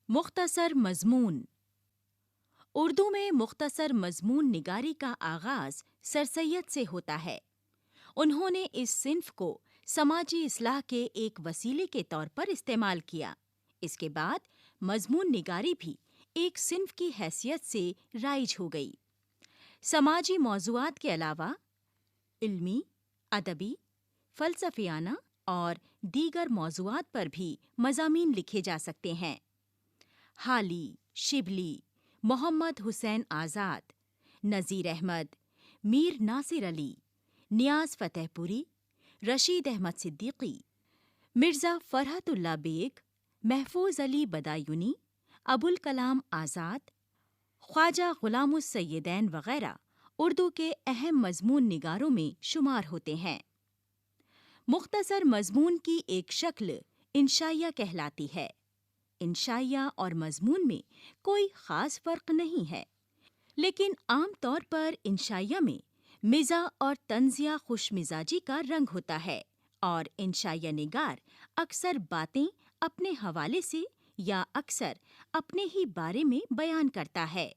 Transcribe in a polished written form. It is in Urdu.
مختصر مضمون اردو میں مختصر مضمون نگاری کا آغاز سر سید سے ہوتا ہے۔ انہوں نے اس صنف کو سماجی اصلاح کے ایک وسیلے کے طور پر استعمال کیا۔ اس کے بعد مضمون نگاری بھی ایک صنف کی حیثیت سے رائج ہو گئی۔ سماجی موضوعات کے علاوہ علمی، ادبی، فلسفیانہ اور دیگر موضوعات پر بھی مضامین لکھے جا سکتے ہیں۔ حالی، شبلی، محمد حسین آزاد، نذیر احمد، میر ناصر علی، نیاز فتح پوری، رشید احمد صدیقی، مرزا فرحت اللہ بیگ، محفوظ علی بدایونی، ابوالکلام آزاد، خواجہ غلام السیدین وغیرہ اردو کے اہم مضمون نگاروں میں شمار ہوتے ہیں۔ مختصر مضمون کی ایک شکل انشائیہ کہلاتی ہے۔ انشائیہ اور مضمون میں کوئی خاص فرق نہیں ہے، لیکن عام طور پر انشائیہ میں مزاح اور طنزیہ خوش مزاجی کا رنگ ہوتا ہے، اور انشائیہ نگار اکثر باتیں اپنے حوالے سے یا اکثر اپنے ہی بارے میں بیان کرتا ہے۔